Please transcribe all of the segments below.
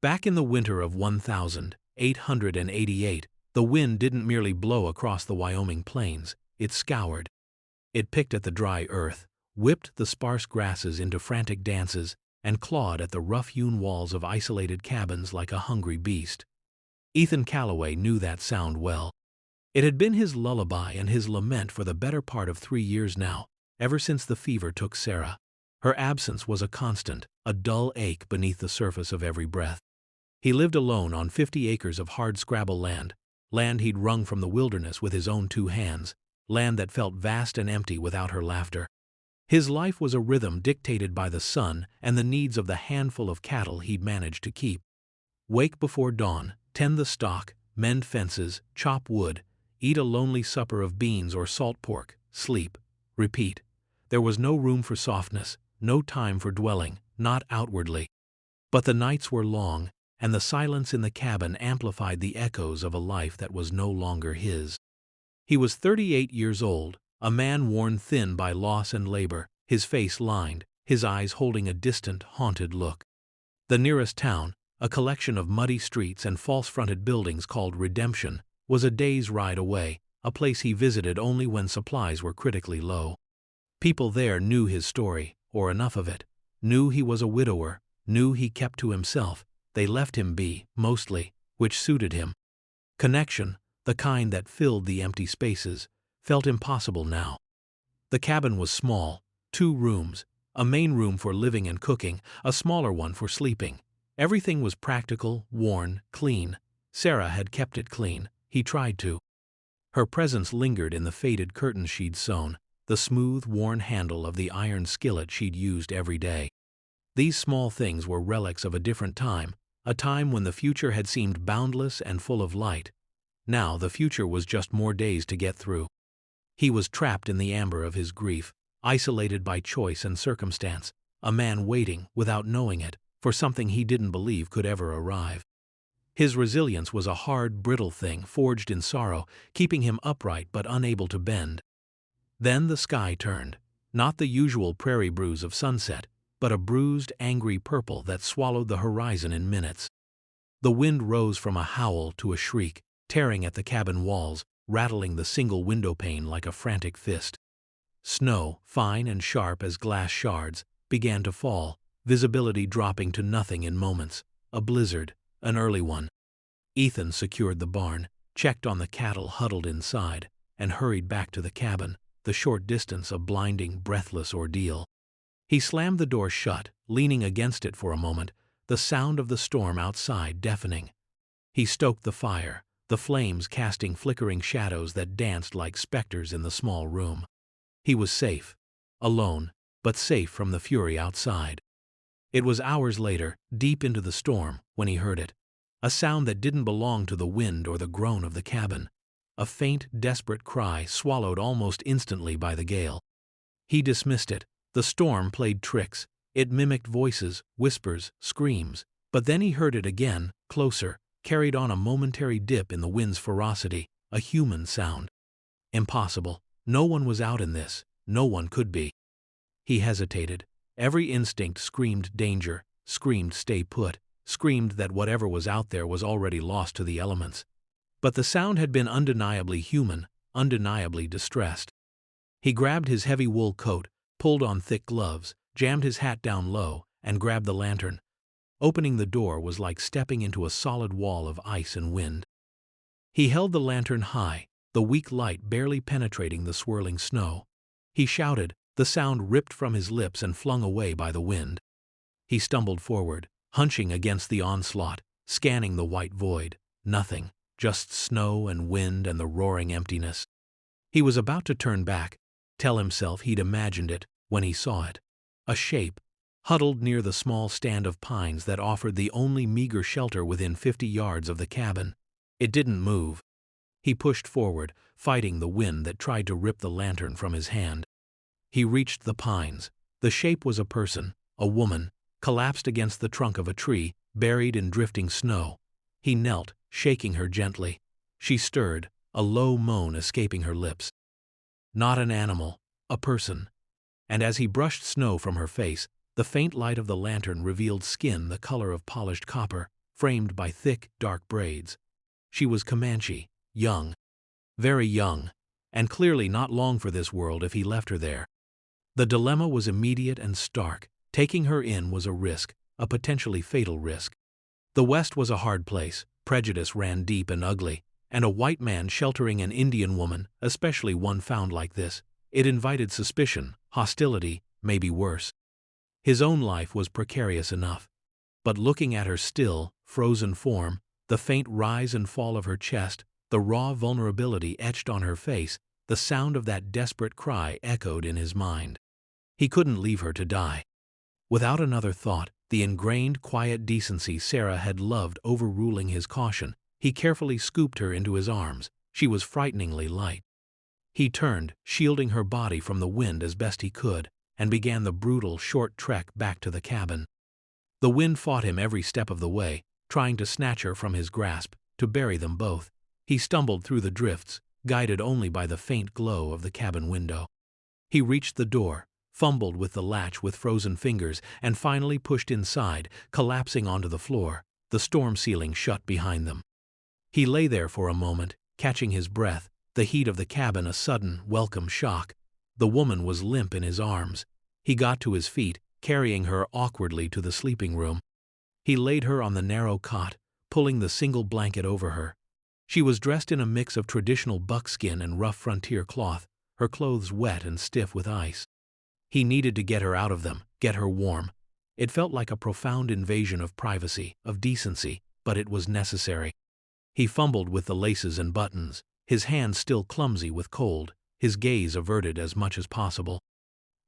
Back in the winter of 1888, the wind didn't merely blow across the Wyoming plains, it scoured. It picked at the dry earth, whipped the sparse grasses into frantic dances, and clawed at the rough-hewn walls of isolated cabins like a hungry beast. Ethan Calloway knew that sound well. It had been his lullaby and his lament for the better part of 3 years now, ever since the fever took Sarah. Her absence was a constant, a dull ache beneath the surface of every breath. He lived alone on 50 acres of hard-scrabble land he'd wrung from the wilderness with his own 2 hands, land that felt vast and empty without her laughter. His life was a rhythm dictated by the sun and the needs of the handful of cattle he'd managed to keep. Wake before dawn, tend the stock, mend fences, chop wood, eat a lonely supper of beans or salt pork, sleep, repeat. There was no room for softness, no time for dwelling, not outwardly. But the nights were long, and the silence in the cabin amplified the echoes of a life that was no longer his. He was 38 years old, a man worn thin by loss and labor, his face lined, his eyes holding a distant, haunted look. The nearest town, a collection of muddy streets and false-fronted buildings called Redemption, was a day's ride away, a place he visited only when supplies were critically low. People there knew his story, or enough of it, knew he was a widower, knew he kept to himself. They left him be, mostly, which suited him. Connection, the kind that filled the empty spaces, felt impossible now. The cabin was small, 2 rooms, a main room for living and cooking, a smaller one for sleeping. Everything was practical, worn, clean. Sarah had kept it clean, he tried to. Her presence lingered in the faded curtains she'd sewn, the smooth, worn handle of the iron skillet she'd used every day. These small things were relics of a different time, a time when the future had seemed boundless and full of light. Now the future was just more days to get through. He was trapped in the amber of his grief, isolated by choice and circumstance, a man waiting, without knowing it, for something he didn't believe could ever arrive. His resilience was a hard, brittle thing forged in sorrow, keeping him upright but unable to bend. Then the sky turned, not the usual prairie bruise of sunset, but a bruised, angry purple that swallowed the horizon in minutes. The wind rose from a howl to a shriek, tearing at the cabin walls, rattling the single window pane like a frantic fist. Snow, fine and sharp as glass shards, began to fall, visibility dropping to nothing in moments. A blizzard, an early one. Ethan secured the barn, checked on the cattle huddled inside, and hurried back to the cabin, the short distance a blinding, breathless ordeal. He slammed the door shut, leaning against it for a moment, the sound of the storm outside deafening. He stoked the fire, the flames casting flickering shadows that danced like specters in the small room. He was safe. Alone, but safe from the fury outside. It was hours later, deep into the storm, when he heard it. A sound that didn't belong to the wind or the groan of the cabin. A faint, desperate cry swallowed almost instantly by the gale. He dismissed it. The storm played tricks. It mimicked voices, whispers, screams. But then he heard it again, closer, carried on a momentary dip in the wind's ferocity, a human sound. Impossible. No one was out in this. No one could be. He hesitated. Every instinct screamed danger, screamed stay put, screamed that whatever was out there was already lost to the elements. But the sound had been undeniably human, undeniably distressed. He grabbed his heavy wool coat, pulled on thick gloves, jammed his hat down low, and grabbed the lantern. Opening the door was like stepping into a solid wall of ice and wind. He held the lantern high, the weak light barely penetrating the swirling snow. He shouted, the sound ripped from his lips and flung away by the wind. He stumbled forward, hunching against the onslaught, scanning the white void. Nothing, just snow and wind and the roaring emptiness. He was about to turn back, tell himself he'd imagined it, when he saw it. A shape, huddled near the small stand of pines that offered the only meager shelter within 50 yards of the cabin. It didn't move. He pushed forward, fighting the wind that tried to rip the lantern from his hand. He reached the pines. The shape was a person, a woman, collapsed against the trunk of a tree, buried in drifting snow. He knelt, shaking her gently. She stirred, a low moan escaping her lips. Not an animal, a person. And as he brushed snow from her face, the faint light of the lantern revealed skin the color of polished copper, framed by thick, dark braids. She was Comanche, young, very young, and clearly not long for this world if he left her there. The dilemma was immediate and stark. Taking her in was a risk, a potentially fatal risk. The West was a hard place, prejudice ran deep and ugly, and a white man sheltering an Indian woman, especially one found like this, it invited suspicion, hostility, maybe worse. His own life was precarious enough. But looking at her still, frozen form, the faint rise and fall of her chest, the raw vulnerability etched on her face, the sound of that desperate cry echoed in his mind. He couldn't leave her to die. Without another thought, the ingrained quiet decency Sarah had loved overruling his caution, he carefully scooped her into his arms. She was frighteningly light. He turned, shielding her body from the wind as best he could, and began the brutal, short trek back to the cabin. The wind fought him every step of the way, trying to snatch her from his grasp, to bury them both. He stumbled through the drifts, guided only by the faint glow of the cabin window. He reached the door, fumbled with the latch with frozen fingers, and finally pushed inside, collapsing onto the floor. The storm ceiling shut behind them. He lay there for a moment, catching his breath, the heat of the cabin a sudden, welcome shock. The woman was limp in his arms. He got to his feet, carrying her awkwardly to the sleeping room. He laid her on the narrow cot, pulling the single blanket over her. She was dressed in a mix of traditional buckskin and rough frontier cloth, her clothes wet and stiff with ice. He needed to get her out of them, get her warm. It felt like a profound invasion of privacy, of decency, but it was necessary. He fumbled with the laces and buttons, his hands still clumsy with cold, his gaze averted as much as possible.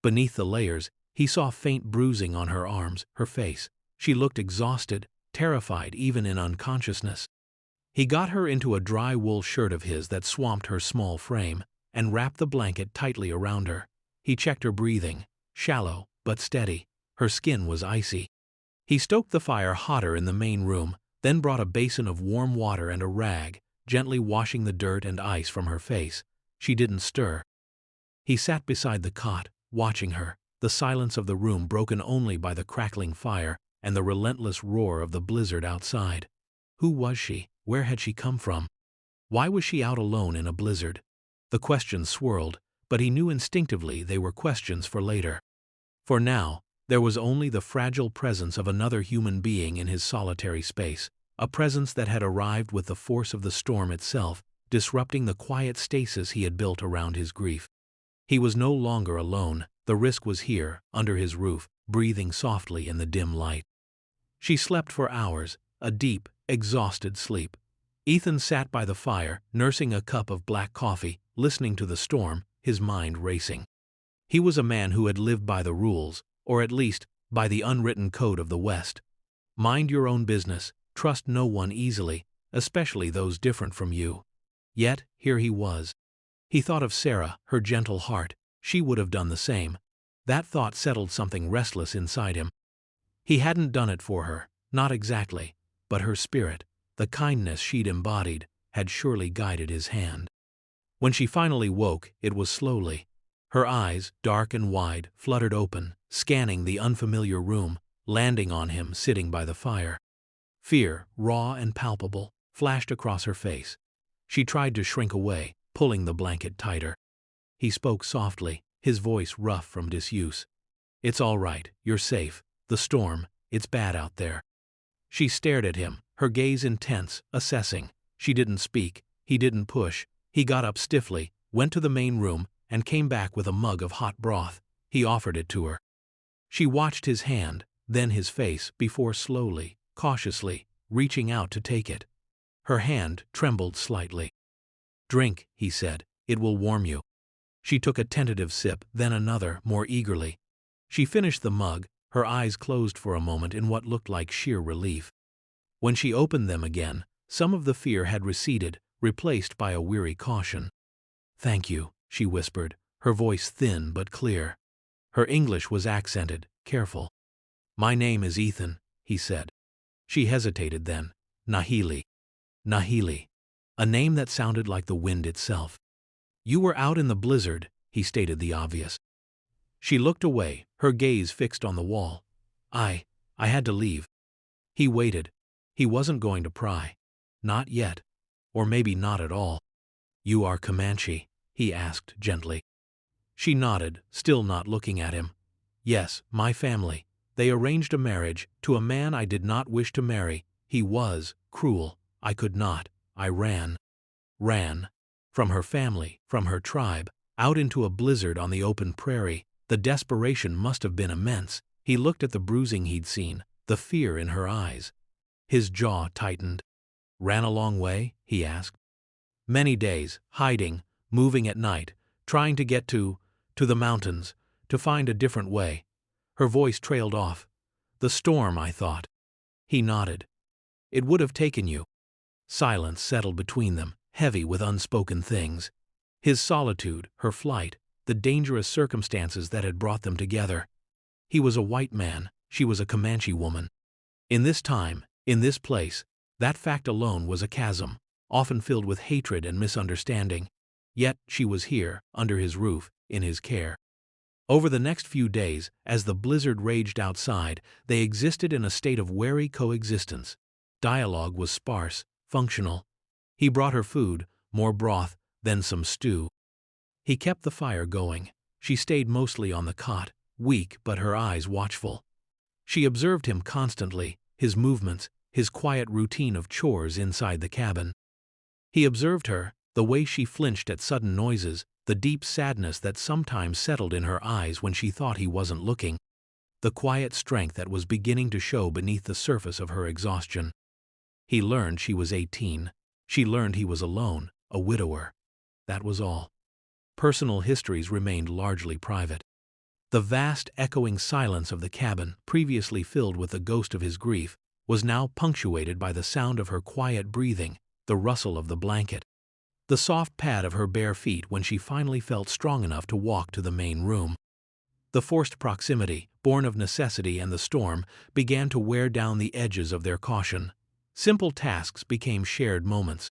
Beneath the layers, he saw faint bruising on her arms, her face. She looked exhausted, terrified even in unconsciousness. He got her into a dry wool shirt of his that swamped her small frame, and wrapped the blanket tightly around her. He checked her breathing, shallow but steady. Her skin was icy. He stoked the fire hotter in the main room, then brought a basin of warm water and a rag, gently washing the dirt and ice from her face. She didn't stir. He sat beside the cot, watching her, the silence of the room broken only by the crackling fire and the relentless roar of the blizzard outside. Who was she? Where had she come from? Why was she out alone in a blizzard? The questions swirled, but he knew instinctively they were questions for later. For now, there was only the fragile presence of another human being in his solitary space, a presence that had arrived with the force of the storm itself, disrupting the quiet stasis he had built around his grief. He was no longer alone. The risk was here, under his roof, breathing softly in the dim light. She slept for hours, a deep, exhausted sleep. Ethan sat by the fire, nursing a cup of black coffee, listening to the storm, his mind racing. He was a man who had lived by the rules, or at least, by the unwritten code of the West. Mind your own business, trust no one easily, especially those different from you. Yet, here he was. He thought of Sarah, her gentle heart. She would have done the same. That thought settled something restless inside him. He hadn't done it for her, not exactly, but her spirit, the kindness she'd embodied, had surely guided his hand. When she finally woke, it was slowly. Her eyes, dark and wide, fluttered open, scanning the unfamiliar room, landing on him sitting by the fire. Fear, raw and palpable, flashed across her face. She tried to shrink away, pulling the blanket tighter. He spoke softly, his voice rough from disuse. "It's all right, you're safe. The storm, it's bad out there." She stared at him, her gaze intense, assessing. She didn't speak, he didn't push. He got up stiffly, went to the main room, and came back with a mug of hot broth. He offered it to her. She watched his hand, then his face, before slowly, cautiously, reaching out to take it. Her hand trembled slightly. "Drink," he said, "it will warm you." She took a tentative sip, then another, more eagerly. She finished the mug, her eyes closed for a moment in what looked like sheer relief. When she opened them again, some of the fear had receded, replaced by a weary caution. "Thank you," she whispered, her voice thin but clear. Her English was accented, careful. "My name is Ethan," he said. She hesitated then. "Nahili." Nahili. A name that sounded like the wind itself. "You were out in the blizzard," he stated the obvious. She looked away, her gaze fixed on the wall. I had to leave." He waited. He wasn't going to pry. Not yet. Or maybe not at all. "You are Comanche?" he asked gently. She nodded, still not looking at him. "Yes, my family. They arranged a marriage to a man I did not wish to marry. He was cruel. I could not. I ran. Ran. From her family, from her tribe, out into a blizzard on the open prairie. The desperation must have been immense." He looked at the bruising he'd seen, the fear in her eyes. His jaw tightened. "Ran a long way?" he asked. "Many days, hiding, moving at night, trying to get to the mountains, to find a different way." Her voice trailed off. "The storm, I thought." He nodded. "It would have taken you." Silence settled between them, heavy with unspoken things. His solitude, her flight, the dangerous circumstances that had brought them together. He was a white man, she was a Comanche woman. In this time, in this place, that fact alone was a chasm, often filled with hatred and misunderstanding. Yet she was here, under his roof, in his care. Over the next few days, as the blizzard raged outside, they existed in a state of wary coexistence. Dialogue was sparse, functional. He brought her food, more broth, then some stew. He kept the fire going. She stayed mostly on the cot, weak but her eyes watchful. She observed him constantly, his movements, his quiet routine of chores inside the cabin. He observed her, the way she flinched at sudden noises, the deep sadness that sometimes settled in her eyes when she thought he wasn't looking, the quiet strength that was beginning to show beneath the surface of her exhaustion. He learned she was 18. She learned he was alone, a widower. That was all. Personal histories remained largely private. The vast, echoing silence of the cabin, previously filled with the ghost of his grief, was now punctuated by the sound of her quiet breathing, the rustle of the blanket, the soft pad of her bare feet when she finally felt strong enough to walk to the main room. The forced proximity, born of necessity and the storm, began to wear down the edges of their caution. Simple tasks became shared moments.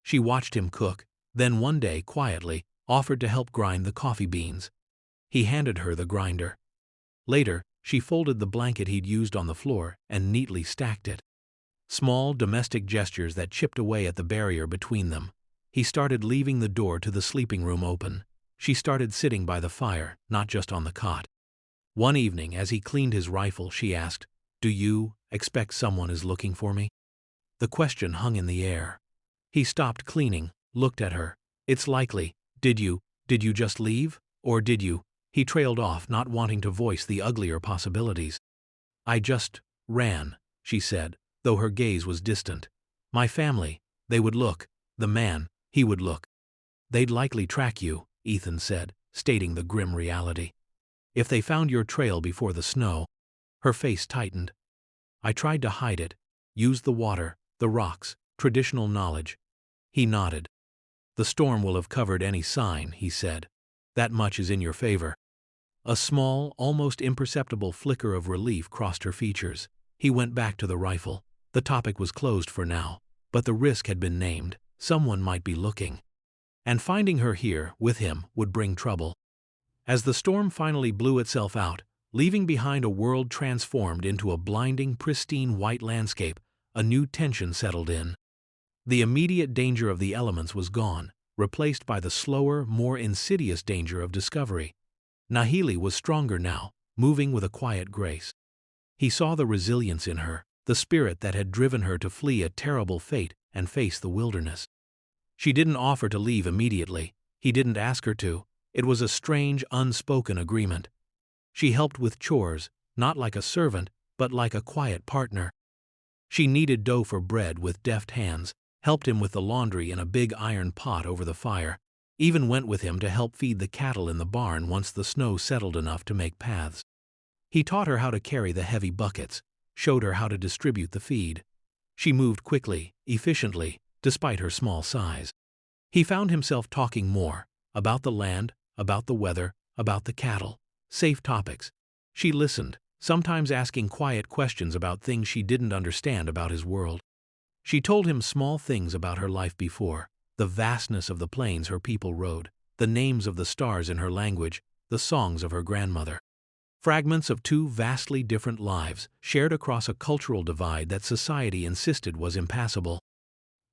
She watched him cook, then one day, quietly, offered to help grind the coffee beans. He handed her the grinder. Later, she folded the blanket he'd used on the floor and neatly stacked it. Small domestic gestures that chipped away at the barrier between them. He started leaving the door to the sleeping room open. She started sitting by the fire, not just on the cot. One evening, as he cleaned his rifle, she asked, "Do you expect someone is looking for me?" The question hung in the air. He stopped cleaning, looked at her. "It's likely. Did you just leave? Or did you?" He trailed off, not wanting to voice the uglier possibilities. "I just ran," she said, though her gaze was distant. "My family, they would look. The man, he would look." "They'd likely track you," Ethan said, stating the grim reality. "If they found your trail before the snow." Her face tightened. "I tried to hide it. Used the water, the rocks, traditional knowledge." He nodded. "The storm will have covered any sign," he said. "That much is in your favor." A small, almost imperceptible flicker of relief crossed her features. He went back to the rifle. The topic was closed for now, but the risk had been named. Someone might be looking. And finding her here, with him, would bring trouble. As the storm finally blew itself out, leaving behind a world transformed into a blinding, pristine white landscape, a new tension settled in. The immediate danger of the elements was gone, replaced by the slower, more insidious danger of discovery. Nahili was stronger now, moving with a quiet grace. He saw the resilience in her, the spirit that had driven her to flee a terrible fate and face the wilderness. She didn't offer to leave immediately. He didn't ask her to. It was a strange, unspoken agreement. She helped with chores, not like a servant, but like a quiet partner. She kneaded dough for bread with deft hands, helped him with the laundry in a big iron pot over the fire, even went with him to help feed the cattle in the barn once the snow settled enough to make paths. He taught her how to carry the heavy buckets, showed her how to distribute the feed. She moved quickly, efficiently, despite her small size. He found himself talking more, about the land, about the weather, about the cattle, safe topics. She listened, sometimes asking quiet questions about things she didn't understand about his world. She told him small things about her life before, the vastness of the plains her people rode, the names of the stars in her language, the songs of her grandmother. Fragments of two vastly different lives, shared across a cultural divide that society insisted was impassable.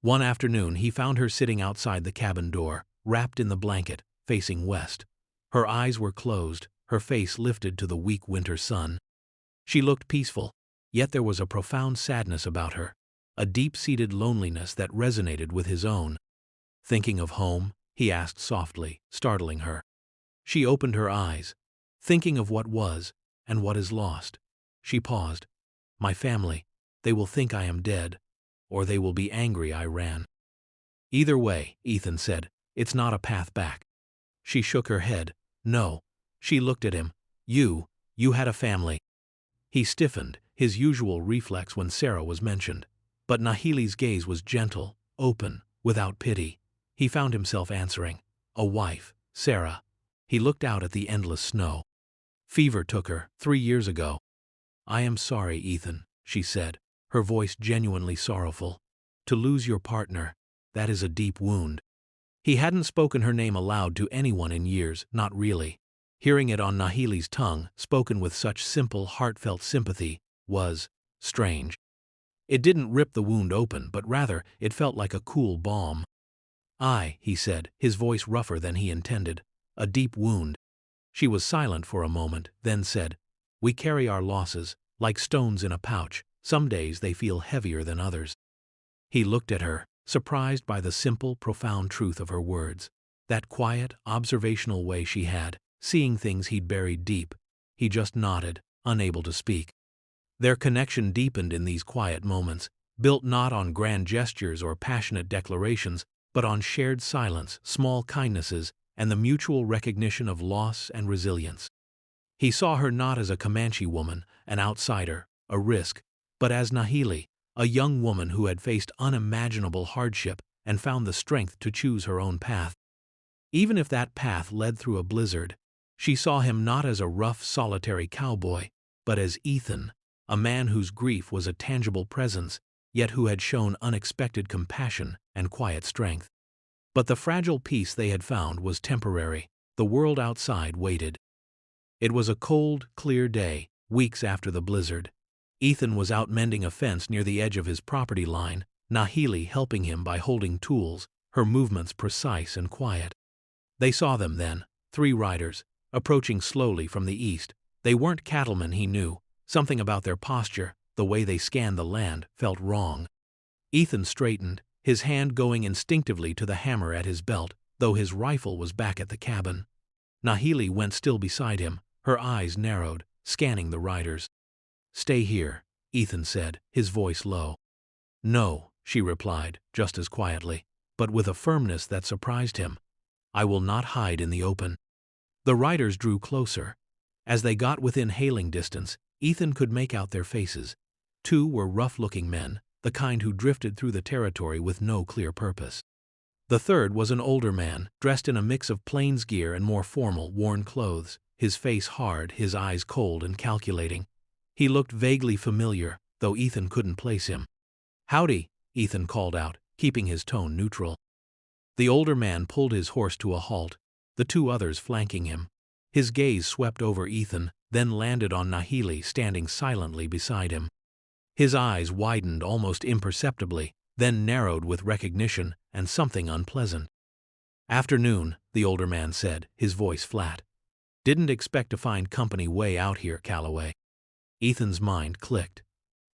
One afternoon he found her sitting outside the cabin door, wrapped in the blanket, facing west. Her eyes were closed, her face lifted to the weak winter sun. She looked peaceful, yet there was a profound sadness about her, a deep-seated loneliness that resonated with his own. "Thinking of home?" he asked softly, startling her. She opened her eyes. "Thinking of what was, and what is lost." She paused. "My family. They will think I am dead, or they will be angry I ran." "Either way," Ethan said, "it's not a path back." She shook her head. "No." She looked at him. You had a family." He stiffened, his usual reflex when Sarah was mentioned. But Nahili's gaze was gentle, open, without pity. He found himself answering, "A wife, Sarah." He looked out at the endless snow. "Fever took her 3 years ago." "I am sorry, Ethan," she said, her voice genuinely sorrowful. "To lose your partner, that is a deep wound." He hadn't spoken her name aloud to anyone in years, not really. Hearing it on Nahili's tongue, spoken with such simple, heartfelt sympathy, was strange. It didn't rip the wound open, but rather, it felt like a cool balm. He said, his voice rougher than he intended. "A deep wound." She was silent for a moment, then said, "We carry our losses, like stones in a pouch. Some days they feel heavier than others." He looked at her, surprised by the simple, profound truth of her words. That quiet, observational way she had, seeing things he'd buried deep. He just nodded, unable to speak. Their connection deepened in these quiet moments, built not on grand gestures or passionate declarations, but on shared silence, small kindnesses, and the mutual recognition of loss and resilience. He saw her not as a Comanche woman, an outsider, a risk, but as Nahili, a young woman who had faced unimaginable hardship and found the strength to choose her own path. Even if that path led through a blizzard, she saw him not as a rough, solitary cowboy, but as Ethan, a man whose grief was a tangible presence, yet who had shown unexpected compassion and quiet strength. But the fragile peace they had found was temporary. The world outside waited. It was a cold, clear day, weeks after the blizzard. Ethan was out mending a fence near the edge of his property line, Nahili helping him by holding tools, her movements precise and quiet. They saw them then, 3 riders, approaching slowly from the east. They weren't cattlemen, he knew. Something about their posture, the way they scanned the land, felt wrong. Ethan straightened, his hand going instinctively to the hammer at his belt, though his rifle was back at the cabin. Nahili went still beside him, her eyes narrowed, scanning the riders. "Stay here," Ethan said, his voice low. "No," she replied, just as quietly, but with a firmness that surprised him. "I will not hide in the open." The riders drew closer. As they got within hailing distance, Ethan could make out their faces. 2 were rough-looking men, the kind who drifted through the territory with no clear purpose. The third was an older man, dressed in a mix of plains gear and more formal, worn clothes, his face hard, his eyes cold and calculating. He looked vaguely familiar, though Ethan couldn't place him. "Howdy," Ethan called out, keeping his tone neutral. The older man pulled his horse to a halt, the 2 others flanking him. His gaze swept over Ethan, then landed on Nahili standing silently beside him. His eyes widened almost imperceptibly, then narrowed with recognition and something unpleasant. "Afternoon," the older man said, his voice flat. "Didn't expect to find company way out here, Calloway." Ethan's mind clicked.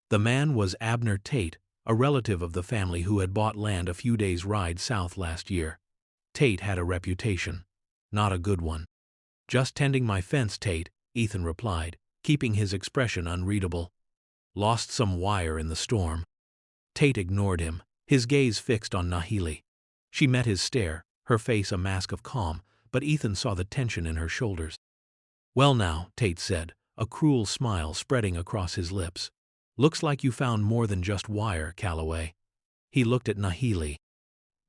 The man was Abner Tate, a relative of the family who had bought land a few days' ride south last year. Tate had a reputation. Not a good one. "Just tending my fence, Tate," Ethan replied, keeping his expression unreadable. "Lost some wire in the storm." Tate ignored him, his gaze fixed on Nahili. She met his stare, her face a mask of calm, but Ethan saw the tension in her shoulders. "Well now," Tate said, a cruel smile spreading across his lips. "Looks like you found more than just wire, Calloway." He looked at Nahili.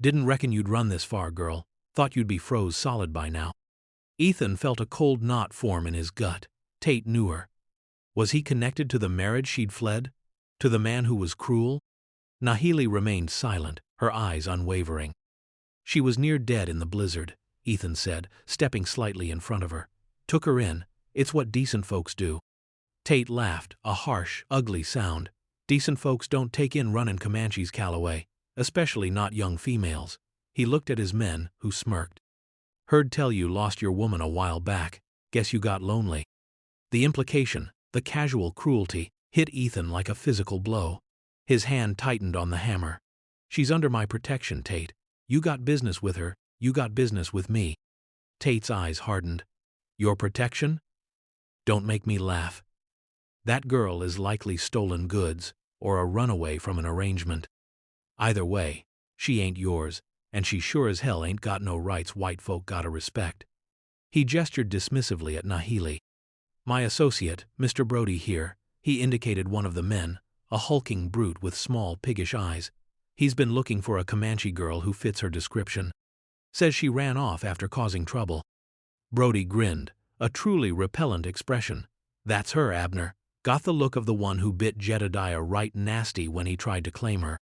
"Didn't reckon you'd run this far, girl. Thought you'd be froze solid by now." Ethan felt a cold knot form in his gut. Tate knew her. Was he connected to the marriage she'd fled? To the man who was cruel? Nahili remained silent, her eyes unwavering. "She was near dead in the blizzard," Ethan said, stepping slightly in front of her. "Took her in, It's what decent folks do. Tate laughed, a harsh, ugly sound. Decent folks don't take in runnin' Comanches, Calloway, especially not young females. He looked at his men, who smirked. Heard tell you lost your woman a while back. Guess you got lonely. The implication, the casual cruelty, hit Ethan like a physical blow. His hand tightened on the hammer. She's under my protection, Tate. You got business with her, you got business with me. Tate's eyes hardened. Your protection? Don't make me laugh. That girl is likely stolen goods, or a runaway from an arrangement. Either way, she ain't yours, and she sure as hell ain't got no rights white folk gotta respect. He gestured dismissively at Nahili. My associate, Mr. Brody here, he indicated one of the men, a hulking brute with small piggish eyes. He's been looking for a Comanche girl who fits her description. Says she ran off after causing trouble. Brody grinned, a truly repellent expression. That's her, Abner. Got the look of the one who bit Jedediah right nasty when he tried to claim her.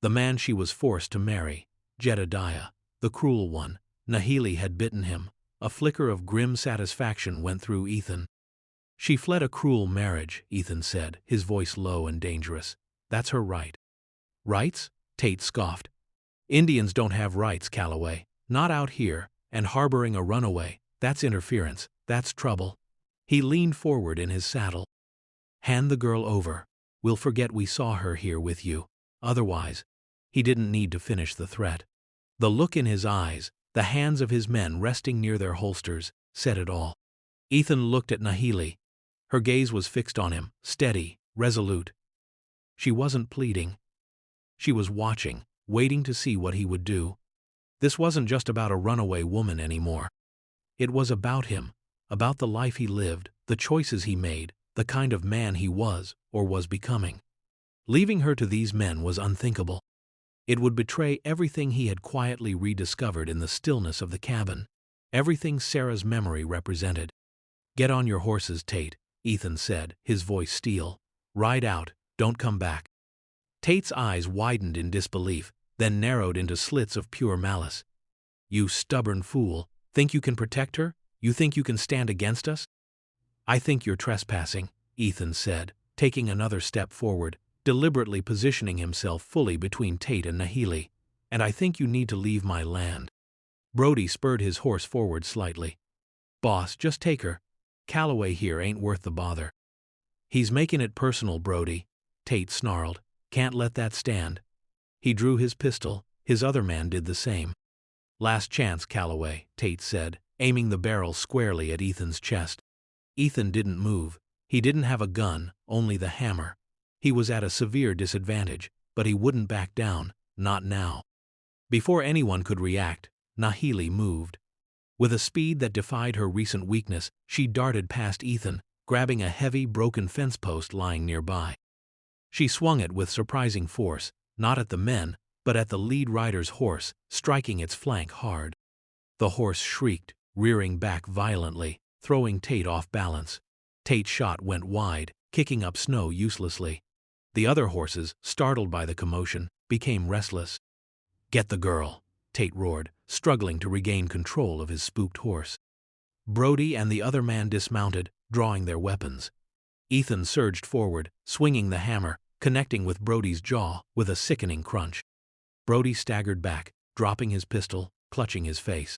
The man she was forced to marry, Jedediah, the cruel one. Nahili had bitten him. A flicker of grim satisfaction went through Ethan. She fled a cruel marriage, Ethan said, his voice low and dangerous. That's her right. Rights? Tate scoffed. Indians don't have rights, Calloway. Not out here, and harboring a runaway. That's interference. That's trouble. He leaned forward in his saddle. Hand the girl over. We'll forget we saw her here with you. Otherwise, he didn't need to finish the threat. The look in his eyes, the hands of his men resting near their holsters, said it all. Ethan looked at Nahili. Her gaze was fixed on him, steady, resolute. She wasn't pleading. She was watching, waiting to see what he would do. This wasn't just about a runaway woman anymore. It was about him, about the life he lived, the choices he made, the kind of man he was or was becoming. Leaving her to these men was unthinkable. It would betray everything he had quietly rediscovered in the stillness of the cabin, everything Sarah's memory represented. Get on your horses, Tate, Ethan said, his voice steel. Ride out, don't come back. Tate's eyes widened in disbelief, then narrowed into slits of pure malice. You stubborn fool, think you can protect her? You think you can stand against us? I think you're trespassing, Ethan said, taking another step forward, deliberately positioning himself fully between Tate and Nahili. And I think you need to leave my land. Brody spurred his horse forward slightly. Boss, just take her. Calloway here ain't worth the bother. He's making it personal, Brody, Tate snarled. Can't let that stand. He drew his pistol. His other man did the same. Last chance, Calloway, Tate said, aiming the barrel squarely at Ethan's chest. Ethan didn't move. He didn't have a gun, only the hammer. He was at a severe disadvantage, but he wouldn't back down, not now. Before anyone could react, Nahili moved. With a speed that defied her recent weakness, she darted past Ethan, grabbing a heavy, broken fence post lying nearby. She swung it with surprising force, not at the men, but at the lead rider's horse, striking its flank hard. The horse shrieked, rearing back violently, throwing Tate off balance. Tate's shot went wide, kicking up snow uselessly. The other horses, startled by the commotion, became restless. Get the girl, Tate roared, struggling to regain control of his spooked horse. Brody and the other man dismounted, drawing their weapons. Ethan surged forward, swinging the hammer, connecting with Brody's jaw with a sickening crunch. Brody staggered back, dropping his pistol, clutching his face.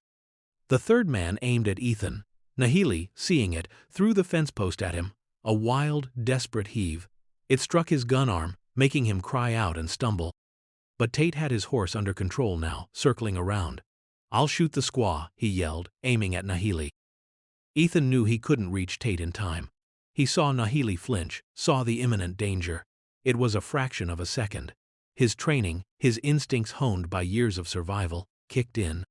The third man aimed at Ethan. Nahili, seeing it, threw the fence post at him, a wild, desperate heave. It struck his gun arm, making him cry out and stumble. But Tate had his horse under control now, circling around. I'll shoot the squaw, he yelled, aiming at Nahili. Ethan knew he couldn't reach Tate in time. He saw Nahili flinch, saw the imminent danger. It was a fraction of a second. His training, his instincts honed by years of survival, kicked in.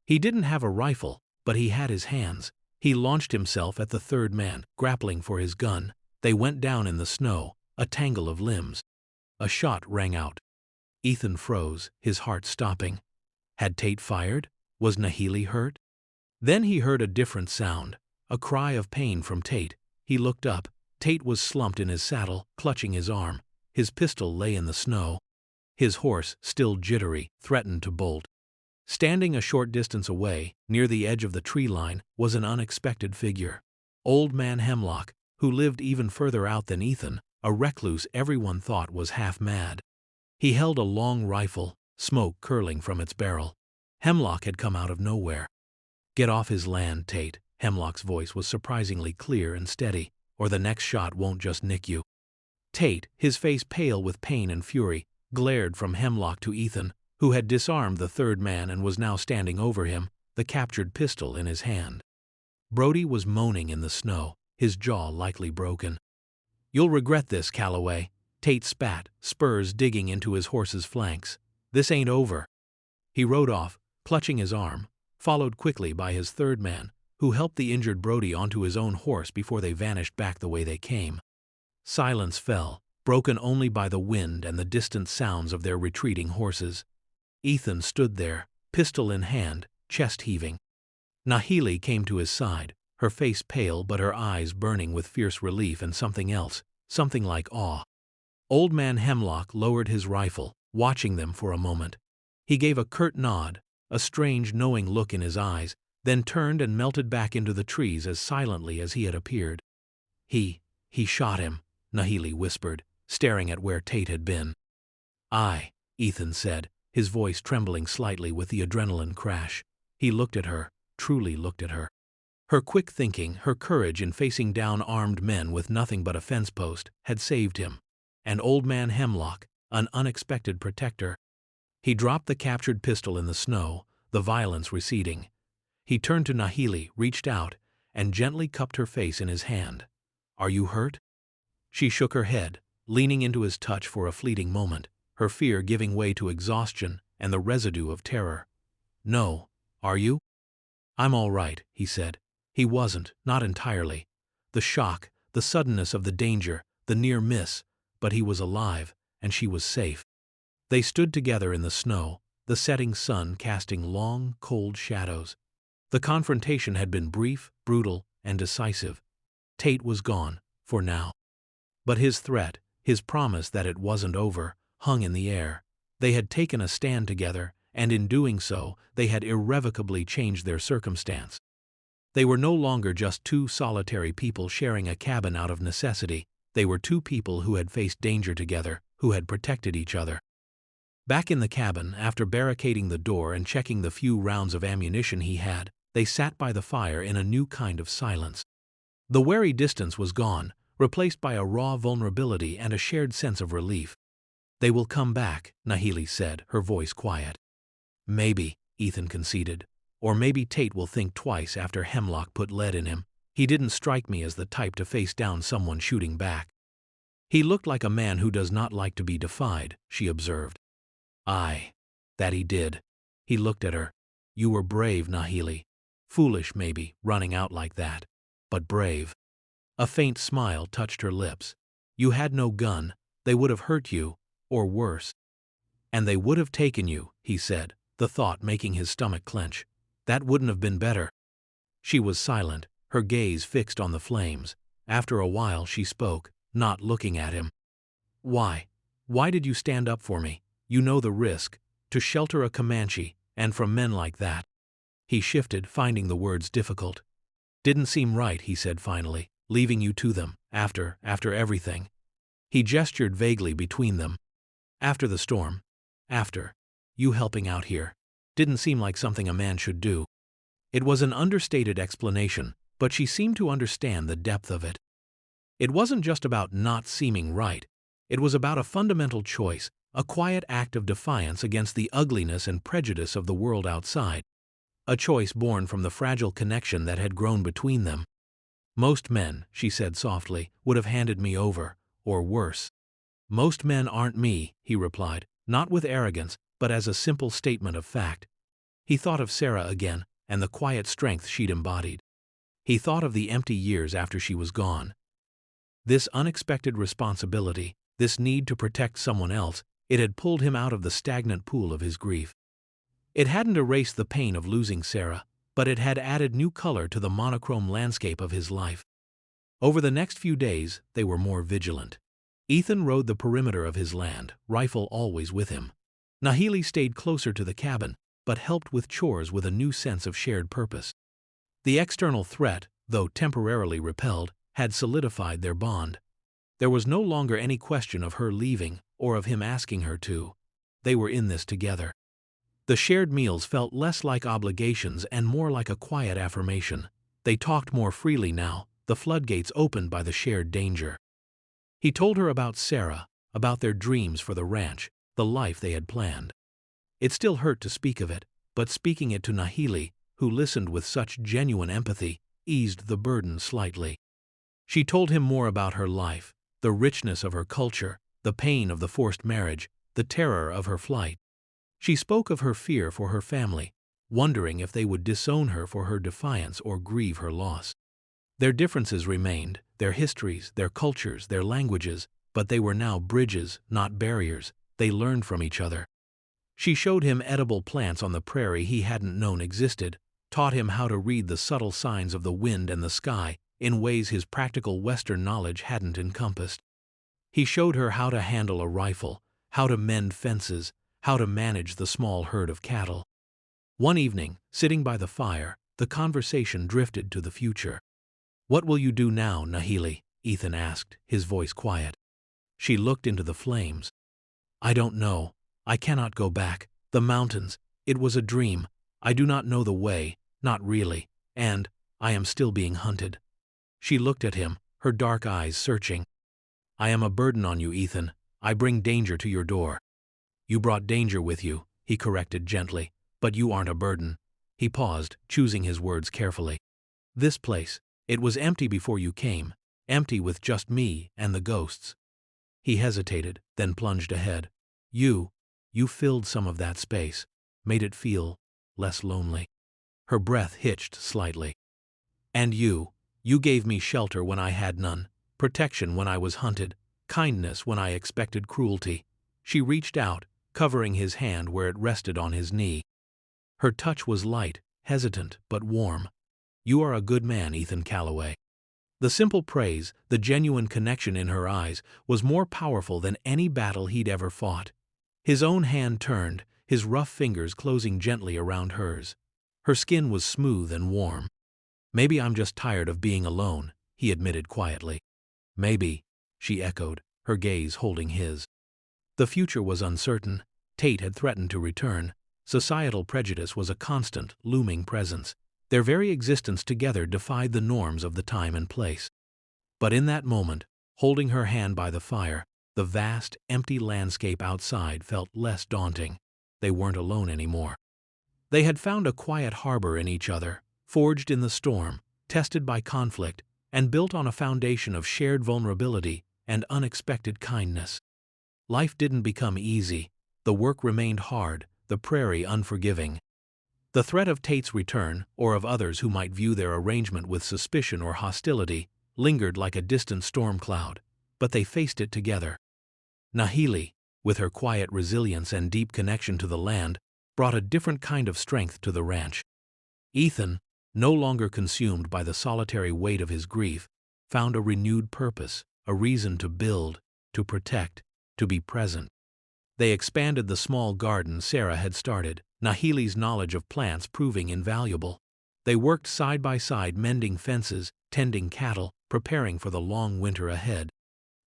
He didn't have a rifle, but he had his hands. He launched himself at the third man, grappling for his gun. They went down in the snow, a tangle of limbs. A shot rang out. Ethan froze, his heart stopping. Had Tate fired? Was Nahili hurt? Then he heard a different sound, a cry of pain from Tate. He looked up. Tate was slumped in his saddle, clutching his arm. His pistol lay in the snow. His horse, still jittery, threatened to bolt. Standing a short distance away, near the edge of the tree line, was an unexpected figure. Old Man Hemlock, who lived even further out than Ethan, a recluse everyone thought was half mad. He held a long rifle, smoke curling from its barrel. Hemlock had come out of nowhere. "Get off his land, Tate." Hemlock's voice was surprisingly clear and steady, "or the next shot won't just nick you." Tate, his face pale with pain and fury, glared from Hemlock to Ethan, who had disarmed the third man and was now standing over him, the captured pistol in his hand. Brody was moaning in the snow, his jaw likely broken. "You'll regret this, Calloway." Tate spat, spurs digging into his horse's flanks. "This ain't over." He rode off, clutching his arm, followed quickly by his third man, who helped the injured Brody onto his own horse before they vanished back the way they came. Silence fell, broken only by the wind and the distant sounds of their retreating horses. Ethan stood there, pistol in hand, chest heaving. Nahili came to his side, her face pale but her eyes burning with fierce relief and something else, something like awe. Old Man Hemlock lowered his rifle, watching them for a moment. He gave a curt nod, a strange knowing look in his eyes, then turned and melted back into the trees as silently as he had appeared. He shot him," Nahili whispered, staring at where Tate had been. "Aye," Ethan said, his voice trembling slightly with the adrenaline crash. He looked at her, truly looked at her. Her quick thinking, her courage in facing down armed men with nothing but a fence post, had saved him. And Old Man Hemlock, an unexpected protector. He dropped the captured pistol in the snow, the violence receding. He turned to Nahili, reached out, and gently cupped her face in his hand. "Are you hurt?" She shook her head, leaning into his touch for a fleeting moment, her fear giving way to exhaustion and the residue of terror. "No, are you?" "I'm all right," he said. He wasn't, not entirely. The shock, the suddenness of the danger, the near miss, but he was alive, and she was safe. They stood together in the snow, the setting sun casting long, cold shadows. The confrontation had been brief, brutal, and decisive. Tate was gone, for now. But his threat, his promise that it wasn't over, hung in the air. They had taken a stand together, and in doing so, they had irrevocably changed their circumstance. They were no longer just two solitary people sharing a cabin out of necessity. They were two people who had faced danger together, who had protected each other. Back in the cabin, after barricading the door and checking the few rounds of ammunition he had, they sat by the fire in a new kind of silence. The wary distance was gone, replaced by a raw vulnerability and a shared sense of relief. "They will come back," Nahili said, her voice quiet. "Maybe," Ethan conceded. "Or maybe Tate will think twice after Hemlock put lead in him. He didn't strike me as the type to face down someone shooting back." "He looked like a man who does not like to be defied," she observed. "Aye, that he did." He looked at her. "You were brave, Nahili. Foolish, maybe, running out like that. But brave." A faint smile touched her lips. "You had no gun. They would have hurt you, or worse." "And they would have taken you," he said, the thought making his stomach clench. "That wouldn't have been better." She was silent, her gaze fixed on the flames. After a while she spoke, not looking at him. "Why? Why did you stand up for me? You know the risk, to shelter a Comanche, and from men like that." He shifted, finding the words difficult. "Didn't seem right," he said finally, "leaving you to them, after everything." He gestured vaguely between them. "After the storm. After. You helping out here. Didn't seem like something a man should do." It was an understated explanation, but she seemed to understand the depth of it. It wasn't just about not seeming right. It was about a fundamental choice, a quiet act of defiance against the ugliness and prejudice of the world outside. A choice born from the fragile connection that had grown between them. "Most men," she said softly, "would have handed me over, or worse." "Most men aren't me," he replied, not with arrogance, but as a simple statement of fact. He thought of Sarah again, and the quiet strength she'd embodied. He thought of the empty years after she was gone. This unexpected responsibility, this need to protect someone else, it had pulled him out of the stagnant pool of his grief. It hadn't erased the pain of losing Sarah, but it had added new color to the monochrome landscape of his life. Over the next few days, they were more vigilant. Ethan rode the perimeter of his land, rifle always with him. Nahili stayed closer to the cabin, but helped with chores with a new sense of shared purpose. The external threat, though temporarily repelled, had solidified their bond. There was no longer any question of her leaving or of him asking her to. They were in this together. The shared meals felt less like obligations and more like a quiet affirmation. They talked more freely now, the floodgates opened by the shared danger. He told her about Sarah, about their dreams for the ranch, the life they had planned. It still hurt to speak of it, but speaking it to Nahili, who listened with such genuine empathy, eased the burden slightly. She told him more about her life, the richness of her culture, the pain of the forced marriage, the terror of her flight. She spoke of her fear for her family, wondering if they would disown her for her defiance or grieve her loss. Their differences remained, their histories, their cultures, their languages, but they were now bridges, not barriers. They learned from each other. She showed him edible plants on the prairie he hadn't known existed, taught him how to read the subtle signs of the wind and the sky in ways his practical Western knowledge hadn't encompassed. He showed her how to handle a rifle, how to mend fences, how to manage the small herd of cattle. One evening, sitting by the fire, the conversation drifted to the future. "What will you do now, Nahili?" Ethan asked, his voice quiet. She looked into the flames. "I don't know. I cannot go back. The mountains. It was a dream. I do not know the way, not really, and I am still being hunted." She looked at him, her dark eyes searching. "I am a burden on you, Ethan. I bring danger to your door." "You brought danger with you," he corrected gently, "but you aren't a burden." He paused, choosing his words carefully. "This place, it was empty before you came, empty with just me and the ghosts." He hesitated, then plunged ahead. You filled some of that space, made it feel less lonely." Her breath hitched slightly. "And you gave me shelter when I had none, protection when I was hunted, kindness when I expected cruelty." She reached out, covering his hand where it rested on his knee. Her touch was light, hesitant, but warm. "You are a good man, Ethan Calloway." The simple praise, the genuine connection in her eyes, was more powerful than any battle he'd ever fought. His own hand turned, his rough fingers closing gently around hers. Her skin was smooth and warm. "Maybe I'm just tired of being alone," he admitted quietly. "Maybe," she echoed, her gaze holding his. The future was uncertain. Tate had threatened to return. Societal prejudice was a constant, looming presence. Their very existence together defied the norms of the time and place. But in that moment, holding her hand by the fire, the vast, empty landscape outside felt less daunting. They weren't alone anymore. They had found a quiet harbor in each other, forged in the storm, tested by conflict, and built on a foundation of shared vulnerability and unexpected kindness. Life didn't become easy. The work remained hard, the prairie unforgiving. The threat of Tate's return, or of others who might view their arrangement with suspicion or hostility, lingered like a distant storm cloud, but they faced it together. Nahili, with her quiet resilience and deep connection to the land, brought a different kind of strength to the ranch. Ethan, no longer consumed by the solitary weight of his grief, found a renewed purpose, a reason to build, to protect, to be present. They expanded the small garden Sarah had started, Nahili's knowledge of plants proving invaluable. They worked side by side mending fences, tending cattle, preparing for the long winter ahead.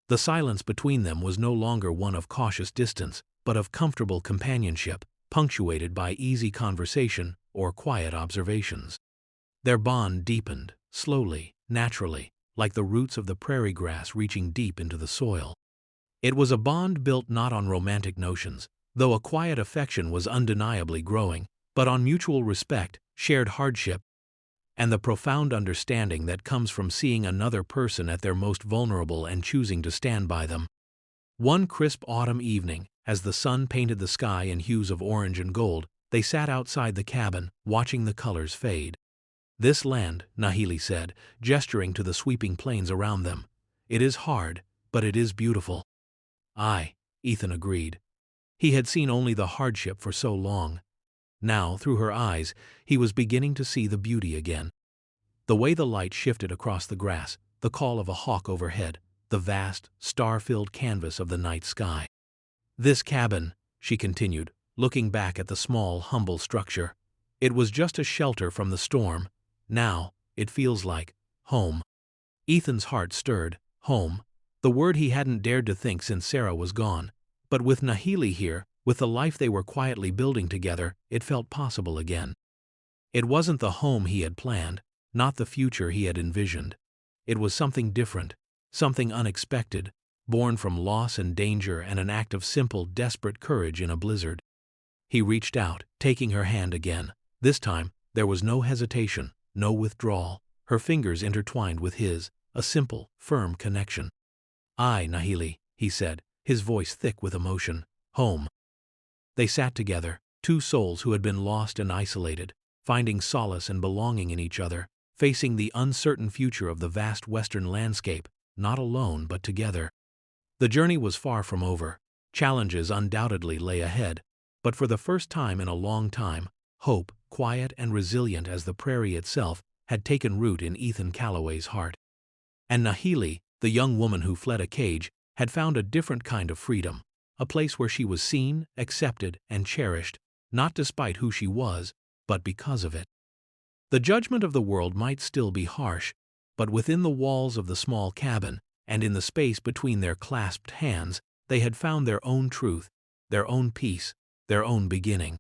The silence between them was no longer one of cautious distance, but of comfortable companionship, punctuated by easy conversation or quiet observations. Their bond deepened, slowly, naturally, like the roots of the prairie grass reaching deep into the soil. It was a bond built not on romantic notions, though a quiet affection was undeniably growing, but on mutual respect, shared hardship, and the profound understanding that comes from seeing another person at their most vulnerable and choosing to stand by them. One crisp autumn evening, as the sun painted the sky in hues of orange and gold, they sat outside the cabin, watching the colors fade. "This land," Nahili said, gesturing to the sweeping plains around them, "it is hard, but it is beautiful." "Aye," Ethan agreed. He had seen only the hardship for so long. Now, through her eyes, he was beginning to see the beauty again. The way the light shifted across the grass, the call of a hawk overhead, the vast, star-filled canvas of the night sky. "This cabin," she continued, looking back at the small, humble structure, "it was just a shelter from the storm. Now, it feels like home. Ethan's heart stirred. Home. The word he hadn't dared to think since Sarah was gone. But with Nahili here, with the life they were quietly building together, it felt possible again. It wasn't the home he had planned, not the future he had envisioned. It was something different, something unexpected, born from loss and danger and an act of simple, desperate courage in a blizzard. He reached out, taking her hand again. This time, there was no hesitation, no withdrawal. Her fingers intertwined with his, a simple, firm connection. Nahili, he said, his voice thick with emotion. Home. They sat together, two souls who had been lost and isolated, finding solace and belonging in each other, facing the uncertain future of the vast western landscape, not alone but together. The journey was far from over. Challenges undoubtedly lay ahead, but for the first time in a long time, hope, quiet and resilient as the prairie itself, had taken root in Ethan Calloway's heart. And Nahili, the young woman who fled a cage, had found a different kind of freedom, a place where she was seen, accepted, and cherished, not despite who she was, but because of it. The judgment of the world might still be harsh, but within the walls of the small cabin, and in the space between their clasped hands, they had found their own truth, their own peace, their own beginning.